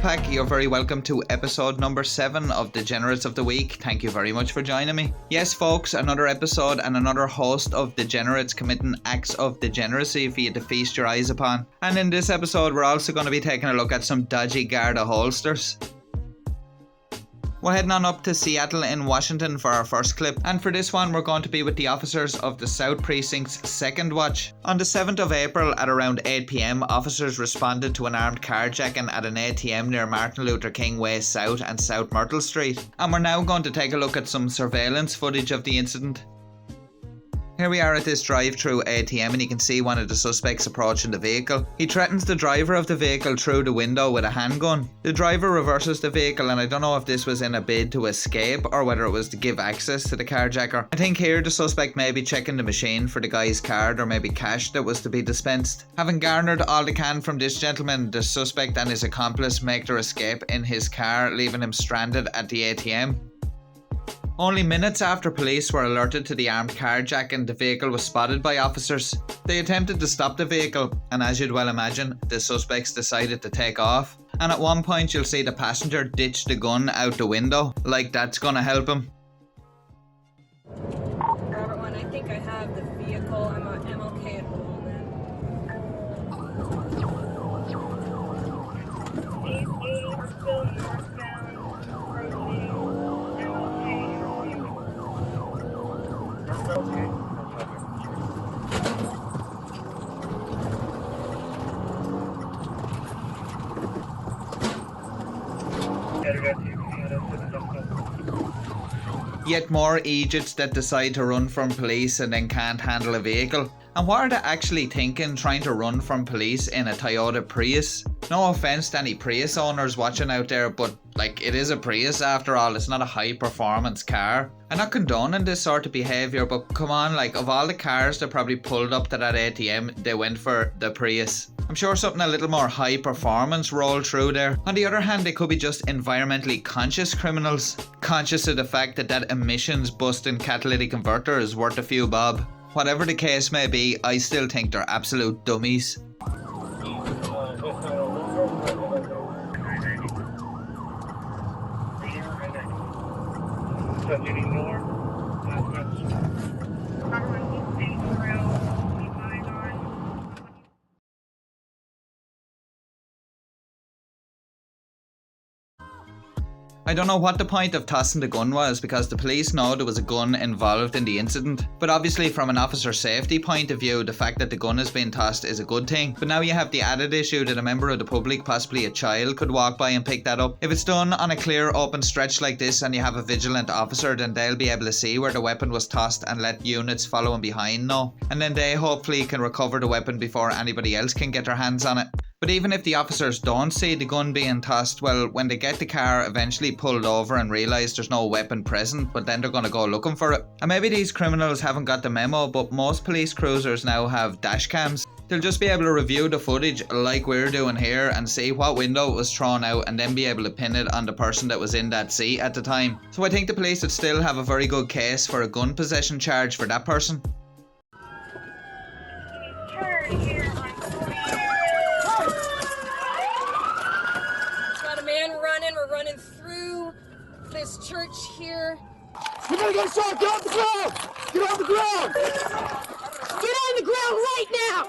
Pack, you're very welcome to episode number 7 of Degenerates of the Week. Thank you very much for joining me. Yes folks, another episode and another host of Degenerates committing acts of degeneracy for you to feast your eyes upon. And in this episode we're also going to be taking a look at some dodgy Garda holsters. We're heading on up to Seattle in Washington for our first clip, and for this one we're going to be with the officers of the South Precinct's second watch. On the 7th of April at around 8 PM, officers responded to an armed carjacking at an ATM near Martin Luther King Way South and South Myrtle Street, and we're now going to take a look at some surveillance footage of the incident. Here we are at this drive-through ATM and you can see one of the suspects approaching the vehicle. He threatens the driver of the vehicle through the window with a handgun. The driver reverses the vehicle, and I don't know if this was in a bid to escape or whether it was to give access to the carjacker. I think here the suspect may be checking the machine for the guy's card or maybe cash that was to be dispensed. Having garnered all they can from this gentleman, the suspect and his accomplice make their escape in his car, leaving him stranded at the ATM. Only minutes after police were alerted to the armed carjacking, the vehicle was spotted by officers. They attempted to stop the vehicle, and as you'd well imagine, the suspects decided to take off. And at one point you'll see the passenger ditch the gun out the window, like that's gonna help him. Robert 1, I think I have the vehicle. I'm on MLK at Holden. We're still northbound, approaching MLK. Yet more Egypts that decide to run from police and then can't handle a vehicle. And what are they actually thinking trying to run from police in a Toyota Prius? No offense to any Prius owners watching out there, but like, it is a Prius after all, it's not a high performance car. I'm not condoning this sort of behaviour, but come on, like, of all the cars that probably pulled up to that ATM, they went for the Prius. I'm sure something a little more high performance rolled through there. On the other hand, they could be just environmentally conscious criminals, conscious of the fact that that emissions busting catalytic converter is worth a few bob. Whatever the case may be, I still think they're absolute dummies. I don't know what the point of tossing the gun was, because the police know there was a gun involved in the incident. But obviously from an officer safety point of view, the fact that the gun is being tossed is a good thing. But now you have the added issue that a member of the public, possibly a child, could walk by and pick that up. If it's done on a clear open stretch like this and you have a vigilant officer, then they'll be able to see where the weapon was tossed and let units following behind know. And then they hopefully can recover the weapon before anybody else can get their hands on it. But even if the officers don't see the gun being tossed, well, when they get the car eventually pulled over and realise there's no weapon present, but then they're going to go looking for it. And maybe these criminals haven't got the memo, but most police cruisers now have dash cams. They'll just be able to review the footage like we're doing here and see what window was thrown out and then be able to pin it on the person that was in that seat at the time. So I think the police would still have a very good case for a gun possession charge for that person. Turn here on running. We're running through this church here. You're gonna get shot! Get off the ground! Get off the ground! Get on the ground right now!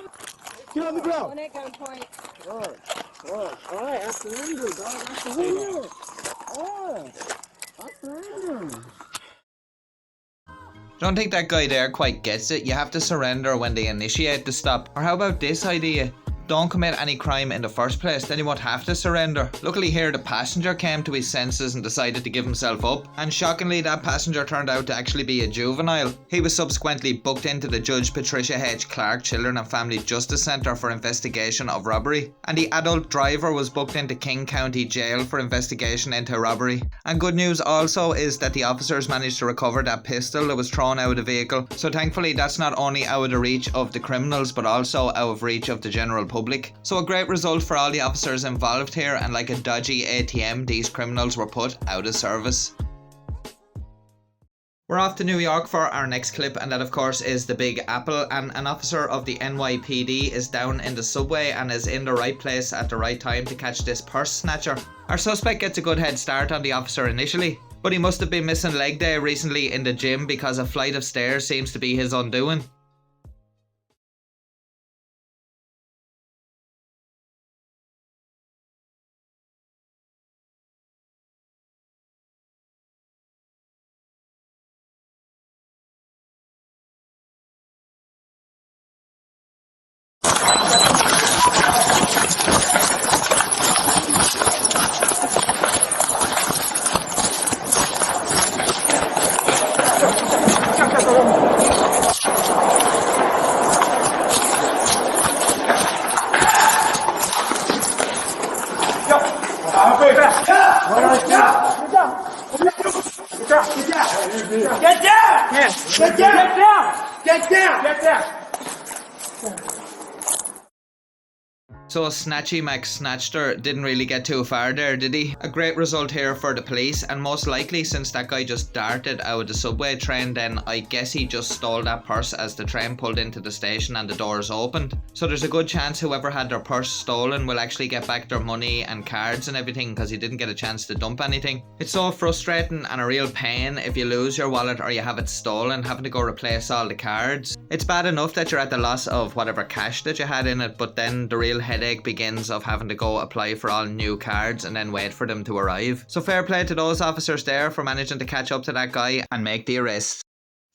Get on the ground! One at gunpoint. Alright, I surrender, dog. I surrender. I surrender. Don't think that guy there quite gets it. You have to surrender when they initiate the stop. Or how about this idea? Don't commit any crime in the first place, then you won't have to surrender. Luckily here the passenger came to his senses and decided to give himself up, and shockingly that passenger turned out to actually be a juvenile. He was subsequently booked into the Judge Patricia H. Clark Children and Family Justice Centre for investigation of robbery, and the adult driver was booked into King County Jail for investigation into robbery. And good news also is that the officers managed to recover that pistol that was thrown out of the vehicle, so thankfully that's not only out of the reach of the criminals but also out of reach of the general public. So a great result for all the officers involved here, and like a dodgy ATM, these criminals were put out of service. We're off to New York for our next clip, and that of course is the Big Apple, and an officer of the NYPD is down in the subway and is in the right place at the right time to catch this purse snatcher. Our suspect gets a good head start on the officer initially, but he must have been missing leg day recently in the gym because a flight of stairs seems to be his undoing. Get down! Get down! Get down! So Snatchy Mac Snatcher didn't really get too far there, did he? A great result here for the police, and most likely since that guy just darted out of the subway train, then I guess he just stole that purse as the train pulled into the station and the doors opened. So there's a good chance whoever had their purse stolen will actually get back their money and cards and everything because he didn't get a chance to dump anything. It's so frustrating and a real pain if you lose your wallet or you have it stolen, having to go replace all the cards. It's bad enough that you're at the loss of whatever cash that you had in it, but then the real headache begins of having to go apply for all new cards and then wait for them to arrive. So fair play to those officers there for managing to catch up to that guy and make the arrest.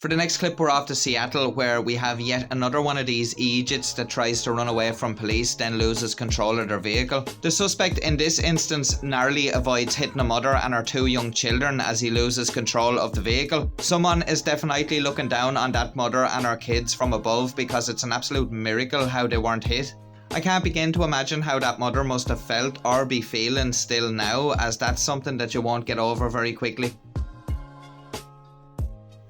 For the next clip, we're off to Seattle, where we have yet another one of these idiots that tries to run away from police, then loses control of their vehicle. The suspect in this instance narrowly avoids hitting a mother and her 2 young children as he loses control of the vehicle. Someone is definitely looking down on that mother and her kids from above, because it's an absolute miracle how they weren't hit. I can't begin to imagine how that mother must have felt or be feeling still now, as that's something that you won't get over very quickly.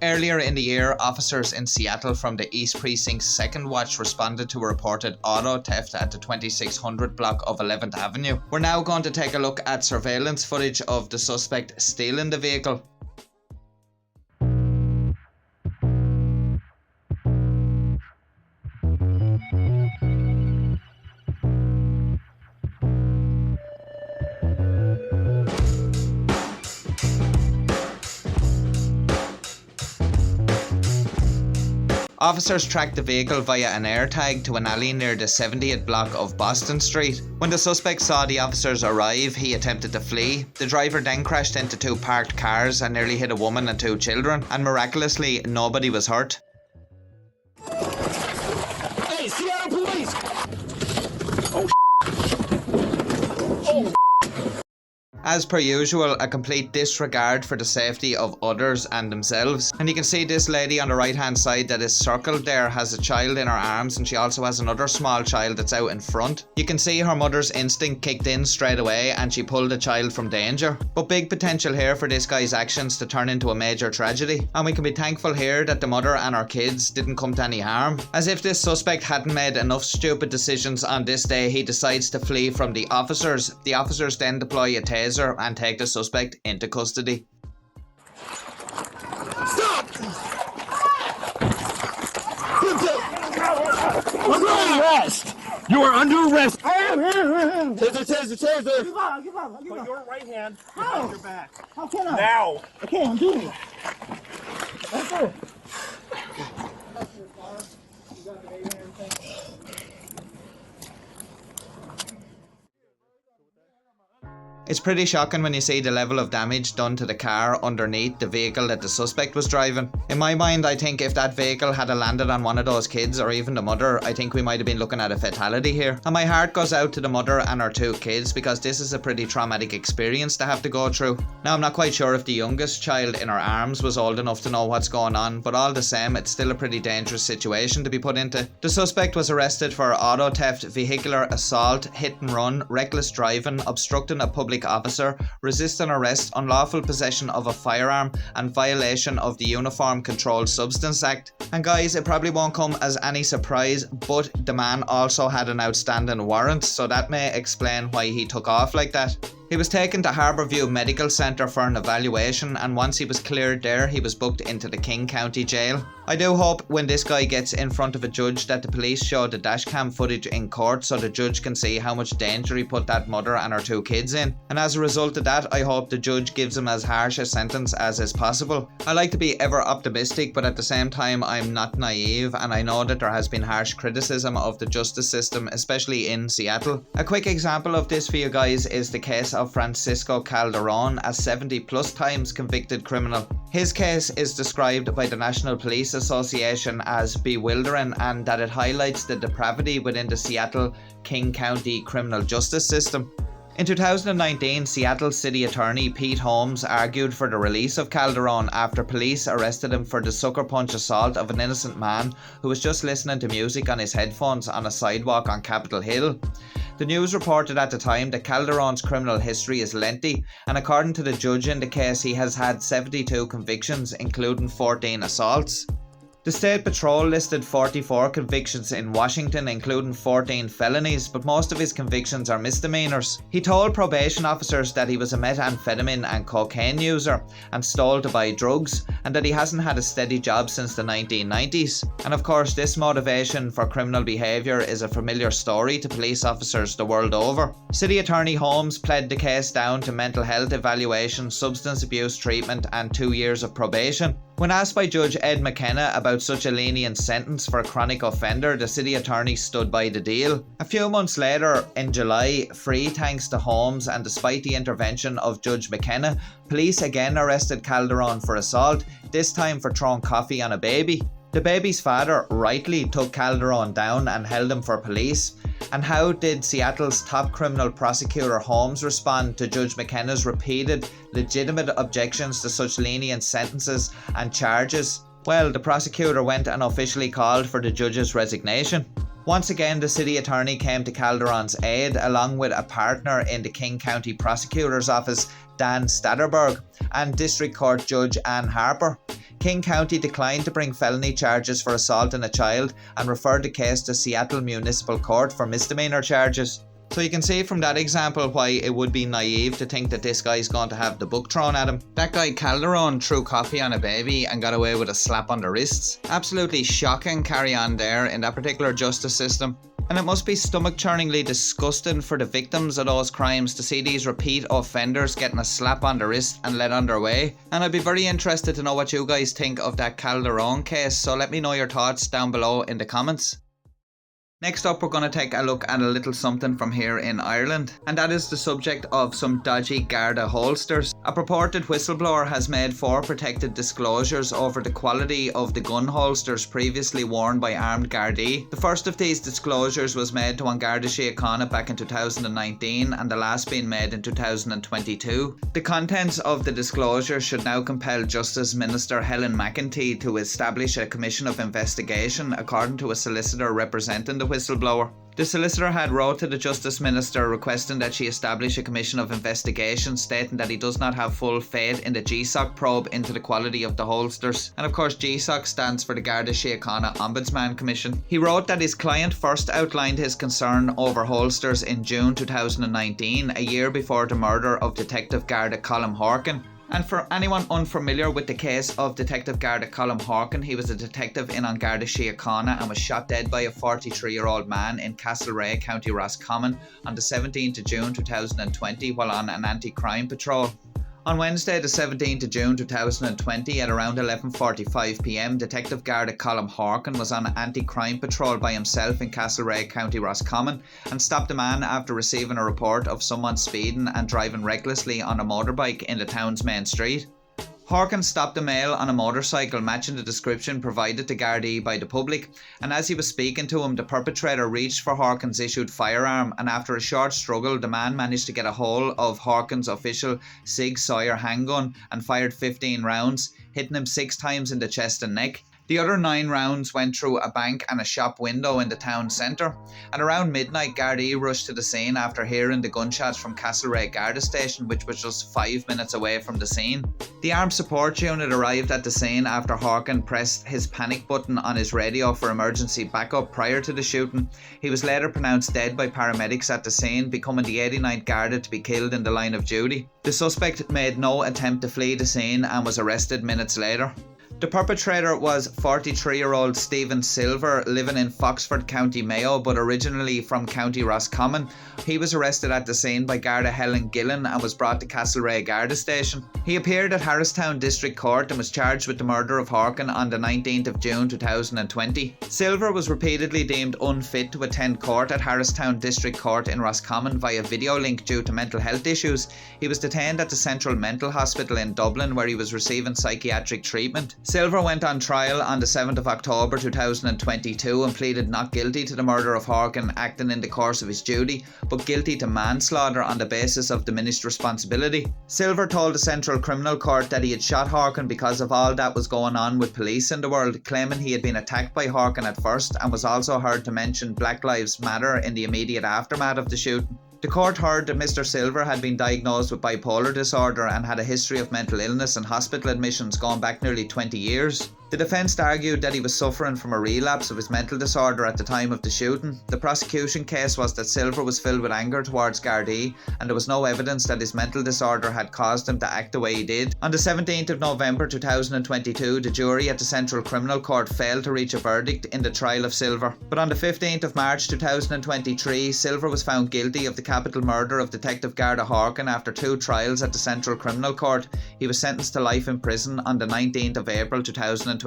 Earlier in the year, officers in Seattle from the East Precinct's 2nd Watch responded to a reported auto theft at the 2600 block of 11th Avenue. We're now going to take a look at surveillance footage of the suspect stealing the vehicle. Officers tracked the vehicle via an AirTag to an alley near the 70th block of Boston Street. When the suspect saw the officers arrive, he attempted to flee. The driver then crashed into 2 parked cars and nearly hit a woman and 2 children, and miraculously nobody was hurt. Hey, Seattle police! As per usual, a complete disregard for the safety of others and themselves. And you can see this lady on the right hand side that is circled there has a child in her arms, and she also has another small child that's out in front. You can see her mother's instinct kicked in straight away and she pulled the child from danger. But big potential here for this guy's actions to turn into a major tragedy. And we can be thankful here that the mother and her kids didn't come to any harm. As if this suspect hadn't made enough stupid decisions on this day, he decides to flee from the officers. The officers then deploy a taser and take the suspect into custody. Stop! What's under arrest? You are under arrest. I am. Taser. Give up. Put your right hand How? behind your back. How can I? Now. Okay, I'm doing it. Let's go. It's pretty shocking when you see the level of damage done to the car underneath the vehicle that the suspect was driving. In my mind, I think if that vehicle had landed on one of those kids or even the mother, I think we might have been looking at a fatality here. And my heart goes out to the mother and her 2 kids, because this is a pretty traumatic experience to have to go through. Now, I'm not quite sure if the youngest child in her arms was old enough to know what's going on, but all the same, it's still a pretty dangerous situation to be put into. The suspect was arrested for auto theft, vehicular assault, hit and run, reckless driving, obstructing a public officer, resisting arrest, unlawful possession of a firearm, and violation of the Uniform Controlled Substance Act. And guys, it probably won't come as any surprise, but the man also had an outstanding warrant, so that may explain why he took off like that. He was taken to Harbourview Medical Centre for an evaluation, and once he was cleared there, he was booked into the King County Jail. I do hope when this guy gets in front of a judge that the police show the dashcam footage in court so the judge can see how much danger he put that mother and her 2 kids in. And as a result of that, I hope the judge gives him as harsh a sentence as is possible. I like to be ever optimistic, but at the same time I'm not naive, and I know that there has been harsh criticism of the justice system, especially in Seattle. A quick example of this for you guys is the case of Francisco Calderon, a 70+ times convicted criminal. His case is described by the National Police Association as bewildering, and that it highlights the depravity within the Seattle King County criminal justice system. In 2019, Seattle City Attorney Pete Holmes argued for the release of Calderon after police arrested him for the sucker punch assault of an innocent man who was just listening to music on his headphones on a sidewalk on Capitol Hill. The news reported at the time that Calderon's criminal history is lengthy, and according to the judge in the case, he has had 72 convictions, including 14 assaults. The State Patrol listed 44 convictions in Washington, including 14 felonies, but most of his convictions are misdemeanors. He told probation officers that he was a methamphetamine and cocaine user and stole to buy drugs, and that he hasn't had a steady job since the 1990s. And of course, this motivation for criminal behaviour is a familiar story to police officers the world over. City Attorney Holmes pled the case down to mental health evaluation, substance abuse treatment and 2 years of probation. When asked by Judge Ed McKenna about such a lenient sentence for a chronic offender, the city attorney stood by the deal. A few months later, in July, free thanks to Holmes and despite the intervention of Judge McKenna, police again arrested Calderon for assault, this time for throwing coffee on a baby. The baby's father rightly took Calderon down and held him for police. And how did Seattle's top criminal prosecutor Holmes respond to Judge McKenna's repeated legitimate objections to such lenient sentences and charges? Well, the prosecutor went and officially called for the judge's resignation. Once again, the city attorney came to Calderon's aid, along with a partner in the King County Prosecutor's Office, Dan Statterberg, and District Court Judge Ann Harper. King County declined to bring felony charges for assault on a child and referred the case to Seattle Municipal Court for misdemeanor charges. So you can see from that example why it would be naive to think that this guy's going to have the book thrown at him. That guy Calderon threw coffee on a baby and got away with a slap on the wrists. Absolutely shocking carry on there in that particular justice system. And it must be stomach-churningly disgusting for the victims of those crimes to see these repeat offenders getting a slap on the wrist and let on their way. And I'd be very interested to know what you guys think of that Calderon case, so let me know your thoughts down below in the comments. Next up, we're going to take a look at a little something from here in Ireland, and that is the subject of some dodgy Garda holsters. A purported whistleblower has made 4 protected disclosures over the quality of the gun holsters previously worn by armed Gardaí. The first of these disclosures was made to Garda Síochána back in 2019, and the last being made in 2022. The contents of the disclosure should now compel Justice Minister Helen McEntee to establish a commission of investigation, according to a solicitor representing the whistleblower. The solicitor had wrote to the Justice Minister requesting that she establish a commission of investigation, stating that he does not have full faith in the GSOC probe into the quality of the holsters. And of course, GSOC stands for the Garda Síochána Ombudsman Commission. He wrote that his client first outlined his concern over holsters in June 2019, a year before the murder of Detective Garda Colm Horkin. And for anyone unfamiliar with the case of Detective Garda Colm Horkin, he was a detective in Garda Síochána and was shot dead by a 43-year-old man in Castlereagh, County Roscommon on the 17th of June 2020 while on an anti-crime patrol. On Wednesday the 17th of June 2020 at around 11:45pm, Detective Garda Colm Horkin was on an anti-crime patrol by himself in Castlereagh, County Roscommon, and stopped a man after receiving a report of someone speeding and driving recklessly on a motorbike in the town's main street. Horkin stopped a male on a motorcycle matching the description provided to Gardaí by the public, and as he was speaking to him, the perpetrator reached for Horkin's issued firearm, and after a short struggle, the man managed to get a hold of Horkin's official Sig Sauer handgun and fired 15 rounds, hitting him 6 times in the chest and neck. The other 9 rounds went through a bank and a shop window in the town centre, and around midnight Gardaí rushed to the scene after hearing the gunshots from Castlereagh Garda station, which was just 5 minutes away from the scene. The armed support unit arrived at the scene after Harkin pressed his panic button on his radio for emergency backup prior to the shooting. He was later pronounced dead by paramedics at the scene, becoming the 89th Garda to be killed in the line of duty. The suspect made no attempt to flee the scene and was arrested minutes later. The perpetrator was 43-year-old Stephen Silver, living in Foxford, County Mayo, but originally from County Roscommon. He was arrested at the scene by Garda Helen Gillen and was brought to Castlereagh Garda station. He appeared at Harristown District Court and was charged with the murder of Harkin on the 19th of June 2020. Silver was repeatedly deemed unfit to attend court at Harristown District Court in Roscommon via video link due to mental health issues. He was detained at the Central Mental Hospital in Dublin, where he was receiving psychiatric treatment. Silver went on trial on the 7th of October 2022 and pleaded not guilty to the murder of Harkin acting in the course of his duty, but guilty to manslaughter on the basis of diminished responsibility. Silver told the Central Criminal Court that he had shot Harkin because of all that was going on with police in the world, claiming he had been attacked by Harkin at first and was also heard to mention Black Lives Matter in the immediate aftermath of the shooting. The court heard that Mr. Silver had been diagnosed with bipolar disorder and had a history of mental illness and hospital admissions going back nearly 20 years. The defence argued that he was suffering from a relapse of his mental disorder at the time of the shooting. The prosecution case was that Silver was filled with anger towards Gardaí, and there was no evidence that his mental disorder had caused him to act the way he did. On the 17th of November 2022, the jury at the Central Criminal Court failed to reach a verdict in the trial of Silver. But on the 15th of March 2023, Silver was found guilty of the capital murder of Detective Garda Harkin after 2 trials at the Central Criminal Court. He was sentenced to life in prison on the 19th of April 2023.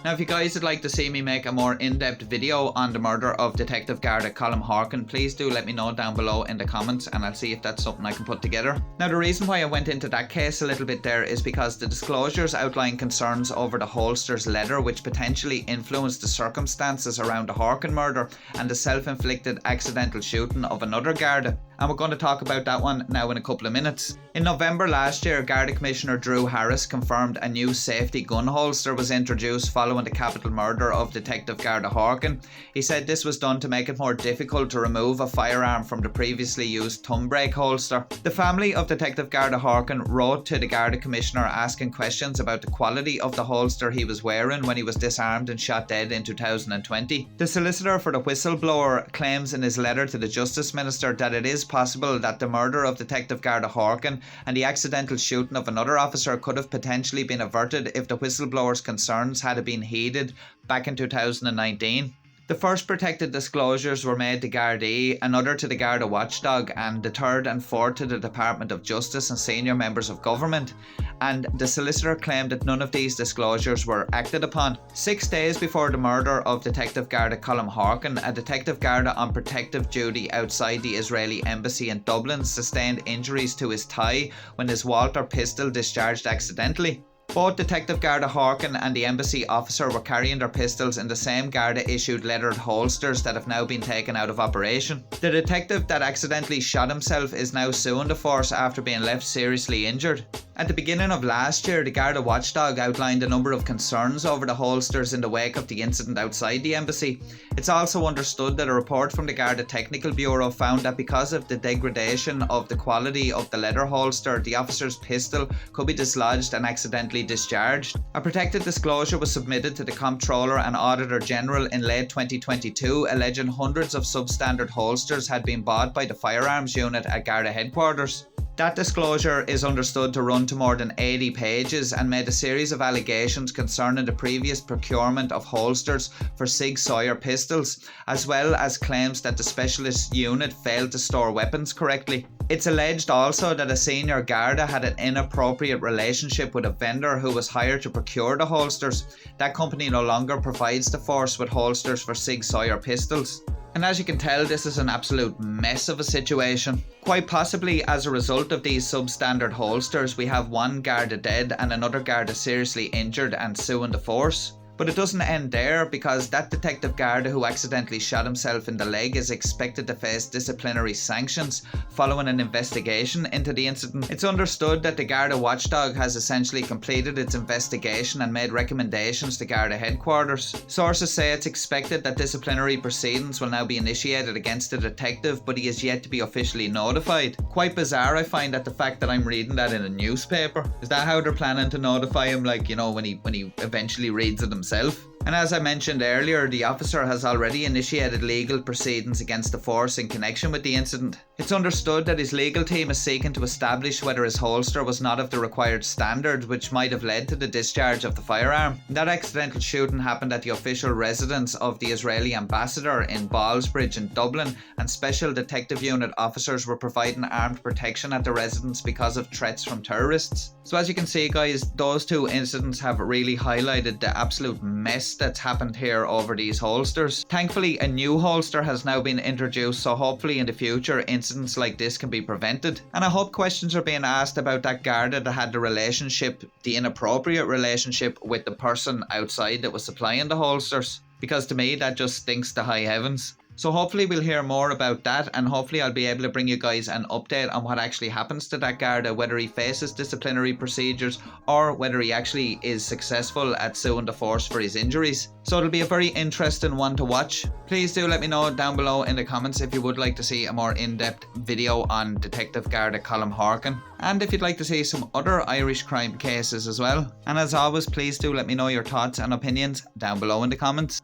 Now, if you guys would like to see me make a more in-depth video on the murder of Detective Garda Colm Harkin, please do let me know down below in the comments and I'll see if that's something I can put together. Now, the reason why I went into that case a little bit there is because the disclosures outline concerns over the holster's letter, which potentially influenced the circumstances around the Harkin murder and the self-inflicted accidental shooting of another Garda. And we're going to talk about that one now in a couple of minutes. In November last year, Garda Commissioner Drew Harris confirmed a new safety gun holster was introduced following the capital murder of Detective Garda Harkin. He said this was done to make it more difficult to remove a firearm from the previously used thumb brake holster. The family of Detective Garda Harkin wrote to the Garda Commissioner asking questions about the quality of the holster he was wearing when he was disarmed and shot dead in 2020. The solicitor for the whistleblower claims in his letter to the Justice Minister that it is possible that the murder of Detective Garda Harkin and the accidental shooting of another officer could have potentially been averted if the whistleblower's concerns had been heeded back in 2019. The first protected disclosures were made to Gardaí, another to the Garda Watchdog, and the third and fourth to the Department of Justice and senior members of government. And the solicitor claimed that none of these disclosures were acted upon. 6 days before the murder of Detective Garda Colm Harkin, a Detective Garda on protective duty outside the Israeli embassy in Dublin sustained injuries to his thigh when his Walther pistol discharged accidentally. Both Detective Garda Harkin and the embassy officer were carrying their pistols in the same Garda issued lettered holsters that have now been taken out of operation. The detective that accidentally shot himself is now suing the force after being left seriously injured. At the beginning of last year, the Garda Watchdog outlined a number of concerns over the holsters in the wake of the incident outside the embassy. It's also understood that a report from the Garda Technical Bureau found that because of the degradation of the quality of the leather holster, the officer's pistol could be dislodged and accidentally discharged. A protected disclosure was submitted to the Comptroller and Auditor General in late 2022, alleging hundreds of substandard holsters had been bought by the firearms unit at Garda headquarters. That disclosure is understood to run to more than 80 pages and made a series of allegations concerning the previous procurement of holsters for Sig Sauer pistols, as well as claims that the specialist unit failed to store weapons correctly. It's alleged also that a senior Garda had an inappropriate relationship with a vendor who was hired to procure the holsters. That company no longer provides the force with holsters for Sig Sauer pistols. And as you can tell, this is an absolute mess of a situation. Quite possibly as a result of these substandard holsters, we have one Garda dead and another Garda seriously injured and suing the force. But it doesn't end there, because that detective Garda who accidentally shot himself in the leg is expected to face disciplinary sanctions following an investigation into the incident. It's understood that the Garda watchdog has essentially completed its investigation and made recommendations to Garda headquarters. Sources say it's expected that disciplinary proceedings will now be initiated against the detective, but he is yet to be officially notified. Quite bizarre, I find, that the fact that I'm reading that in a newspaper. Is that how they're planning to notify him, like, you know, when he eventually reads it himself? And as I mentioned earlier, the officer has already initiated legal proceedings against the force in connection with the incident. It's understood that his legal team is seeking to establish whether his holster was not of the required standard, which might have led to the discharge of the firearm. That accidental shooting happened at the official residence of the Israeli ambassador in Ballsbridge in Dublin, and special detective unit officers were providing armed protection at the residence because of threats from terrorists. So as you can see, guys, those two incidents have really highlighted the absolute mess that's happened here over these holsters. Thankfully, a new holster has now been introduced, so hopefully in the future incidents like this can be prevented. And I hope questions are being asked about that Garda that had the inappropriate relationship with the person outside that was supplying the holsters, because to me that just stinks to high heavens. So hopefully we'll hear more about that, and hopefully I'll be able to bring you guys an update on what actually happens to that Garda, whether he faces disciplinary procedures or whether he actually is successful at suing the force for his injuries. So it'll be a very interesting one to watch. Please do let me know down below in the comments if you would like to see a more in-depth video on Detective Garda Colm Harkin, and if you'd like to see some other Irish crime cases as well. And as always, please do let me know your thoughts and opinions down below in the comments.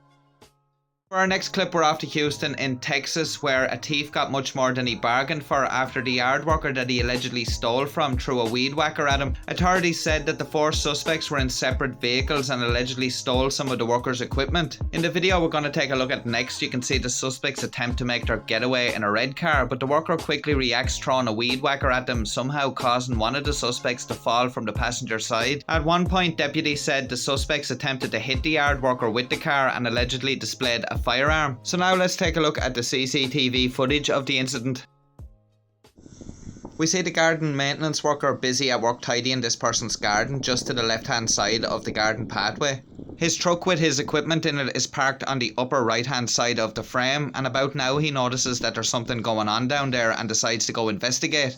For our next clip, we're off to Houston in Texas, where a thief got much more than he bargained for after the yard worker that he allegedly stole from threw a weed whacker at him. Authorities said that the four suspects were in separate vehicles and allegedly stole some of the worker's equipment. In the video we're going to take a look at next, you can see the suspects attempt to make their getaway in a red car, but the worker quickly reacts, throwing a weed whacker at them, somehow causing one of the suspects to fall from the passenger side. At one point, deputies said the suspects attempted to hit the yard worker with the car and allegedly displayed a firearm. So now let's take a look at the CCTV footage of the incident. We see the garden maintenance worker busy at work tidying this person's garden just to the left hand side of the garden pathway. His truck with his equipment in it is parked on the upper right hand side of the frame, and about now he notices that there's something going on down there and decides to go investigate.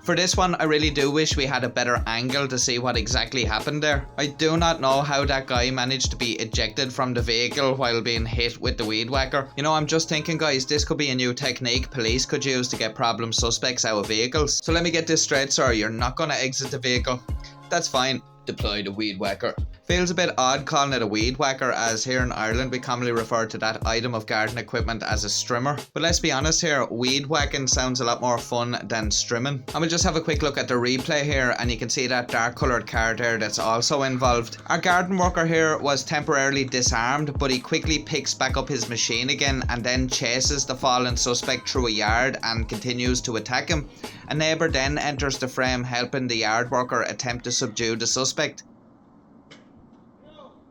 For this one, I really do wish we had a better angle to see what exactly happened there. I do not know how that guy managed to be ejected from the vehicle while being hit with the weed whacker. You know, I'm just thinking, guys, this could be a new technique police could use to get problem suspects out of vehicles. So let me get this straight, sir. You're not going to exit the vehicle. That's fine. Deploy the weed whacker. Feels a bit odd calling it a weed whacker, as here in Ireland we commonly refer to that item of garden equipment as a strimmer. But let's be honest here, weed whacking sounds a lot more fun than strimming. And we'll just have a quick look at the replay here, and you can see that dark coloured car there that's also involved. Our garden worker here was temporarily disarmed, but he quickly picks back up his machine again and then chases the fallen suspect through a yard and continues to attack him. A neighbour then enters the frame, helping the yard worker attempt to subdue the suspect.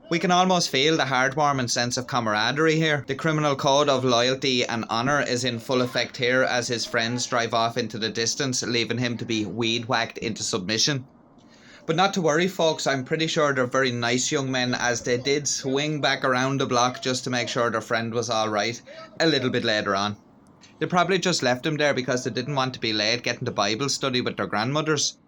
We can almost feel the heartwarming sense of camaraderie here. The criminal code of loyalty and honour is in full effect here as his friends drive off into the distance, leaving him to be weed whacked into submission. But not to worry, folks, I'm pretty sure they're very nice young men, as they did swing back around the block just to make sure their friend was alright a little bit later on. They probably just left him there because they didn't want to be late getting to Bible study with their grandmothers.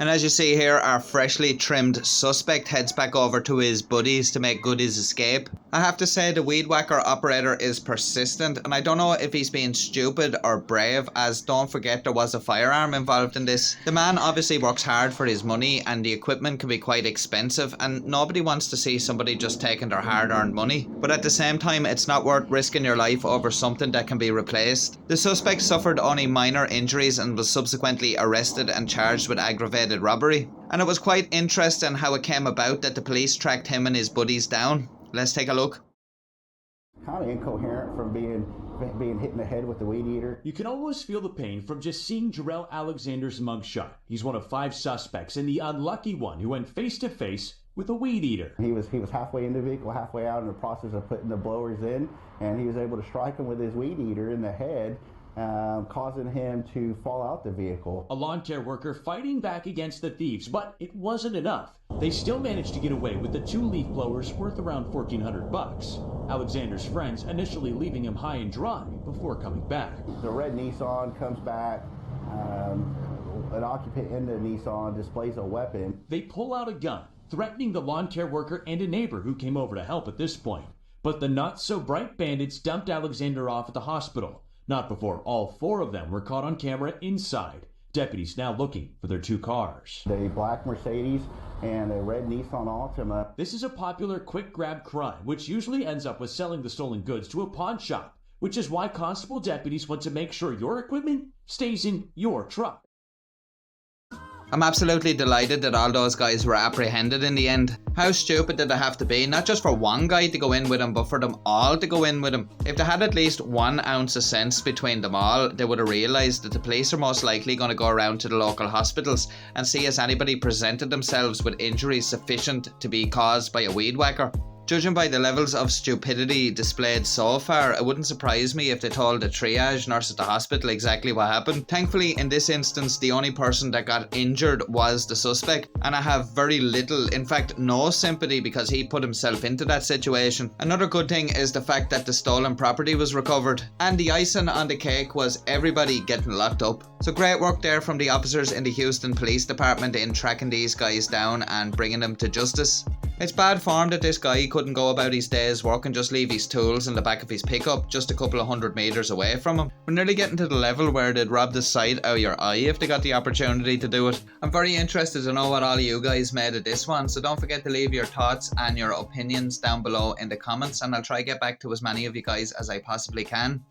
And as you see here, our freshly trimmed suspect heads back over to his buddies to make good his escape. I have to say the weed whacker operator is persistent, and I don't know if he's being stupid or brave, as don't forget there was a firearm involved in this. The man obviously works hard for his money and the equipment can be quite expensive, and nobody wants to see somebody just taking their hard earned money. But at the same time, it's not worth risking your life over something that can be replaced. The suspect suffered only minor injuries and was subsequently arrested and charged with aggravated robbery. And it was quite interesting how it came about that the police tracked him and his buddies down. Let's take a look. Kind of incoherent from being hit in the head with the weed eater. You can almost feel the pain from just seeing Jarrell Alexander's mugshot. He's one of 5 suspects and the unlucky one who went face to face with a weed eater. He was halfway in the vehicle, halfway out in the process of putting the blowers in, and he was able to strike him with his weed eater in the head, causing him to fall out the vehicle. A lawn care worker fighting back against the thieves, but it wasn't enough. They still managed to get away with the 2 leaf blowers worth around $1,400. Alexander's friends initially leaving him high and dry before coming back. The red Nissan comes back. An occupant in the Nissan displays a weapon. They pull out a gun, threatening the lawn care worker and a neighbor who came over to help at this point. But the not-so-bright bandits dumped Alexander off at the hospital. Not before all 4 of them were caught on camera inside. Deputies now looking for their 2 cars. The black Mercedes and a red Nissan Altima. This is a popular quick grab crime, which usually ends up with selling the stolen goods to a pawn shop, which is why constable deputies want to make sure your equipment stays in your truck. I'm absolutely delighted that all those guys were apprehended in the end. How stupid did it have to be, not just for one guy to go in with him, but for them all to go in with him? If they had at least 1 ounce of sense between them all, they would have realised that the police are most likely going to go around to the local hospitals and see if anybody presented themselves with injuries sufficient to be caused by a weed whacker. Judging by the levels of stupidity displayed so far, it wouldn't surprise me if they told the triage nurse at the hospital exactly what happened. Thankfully, in this instance, the only person that got injured was the suspect, and I have very little, in fact no sympathy, because he put himself into that situation. Another good thing is the fact that the stolen property was recovered, and the icing on the cake was everybody getting locked up. So great work there from the officers in the Houston Police Department in tracking these guys down and bringing them to justice. It's bad form that this guy couldn't go about his day's work and just leave his tools in the back of his pickup just a couple of 100 metres away from him. We're nearly getting to the level where they'd rob the sight out of your eye if they got the opportunity to do it. I'm very interested to know what all of you guys made of this one, so don't forget to leave your thoughts and your opinions down below in the comments, and I'll try to get back to as many of you guys as I possibly can.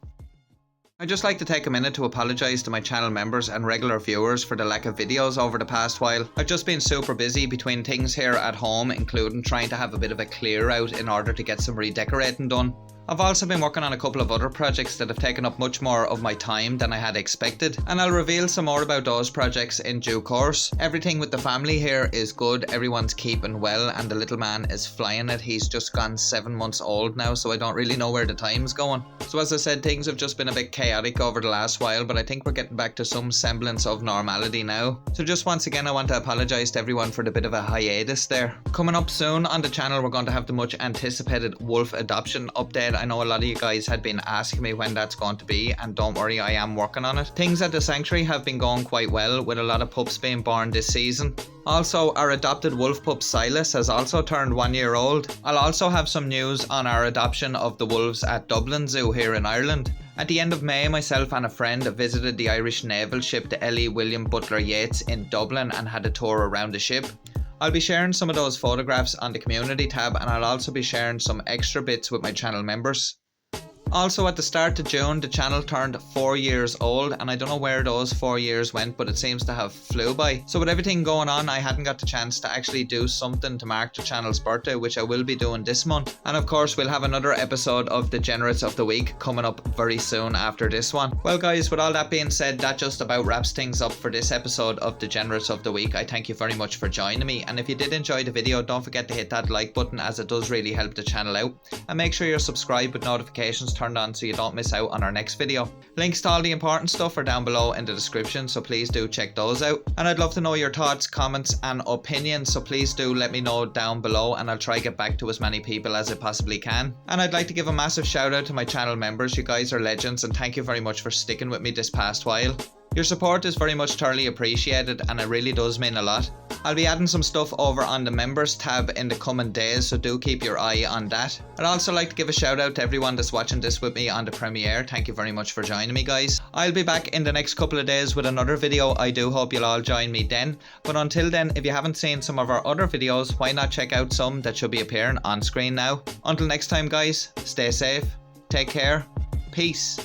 I'd just like to take a minute to apologise to my channel members and regular viewers for the lack of videos over the past while. I've just been super busy between things here at home, including trying to have a bit of a clear out in order to get some redecorating done. I've also been working on a couple of other projects that have taken up much more of my time than I had expected, and I'll reveal some more about those projects in due course. Everything with the family here is good, everyone's keeping well, and the little man is flying it. He's just gone 7 months old now, so I don't really know where the time's going. So as I said, things have just been a bit chaotic over the last while, but I think we're getting back to some semblance of normality now. So just once again, I want to apologise to everyone for the bit of a hiatus there. Coming up soon on the channel, we're going to have the much anticipated wolf adoption update. I know a lot of you guys had been asking me when that's going to be, and don't worry, I am working on it. Things at the sanctuary have been going quite well, with a lot of pups being born this season. Also, our adopted wolf pup Silas has also turned 1 year old. I'll also have some news on our adoption of the wolves at Dublin Zoo here in Ireland. At the end of May, myself and a friend visited the Irish naval ship the Ellie William Butler Yeats in Dublin and had a tour around the ship. I'll be sharing some of those photographs on the community tab, and I'll also be sharing some extra bits with my channel members. Also, at the start of June, the channel turned 4 years old, and I don't know where those 4 years went, but it seems to have flew by. So with everything going on, I hadn't got the chance to actually do something to mark the channel's birthday, which I will be doing this month. And of course, we'll have another episode of Degenerates of the Week coming up very soon after this one. Well guys, with all that being said, that just about wraps things up for this episode of Degenerates of the Week. I thank you very much for joining me, and if you did enjoy the video, don't forget to hit that like button, as it does really help the channel out. And make sure you're subscribed with notifications turned on so you don't miss out on our next video. Links to all the important stuff are down below in the description, so please do check those out. And I'd love to know your thoughts, comments and opinions, so please do let me know down below, and I'll try to get back to as many people as I possibly can. And I'd like to give a massive shout out to my channel members. You guys are legends, and thank you very much for sticking with me this past while. Your support is very much thoroughly appreciated and it really does mean a lot. I'll be adding some stuff over on the members tab in the coming days, so do keep your eye on that. I'd also like to give a shout out to everyone that's watching this with me on the premiere. Thank you very much for joining me, guys. I'll be back in the next couple of days with another video. I do hope you'll all join me then. But until then, if you haven't seen some of our other videos, why not check out some that should be appearing on screen now. Until next time, guys, stay safe, take care, peace.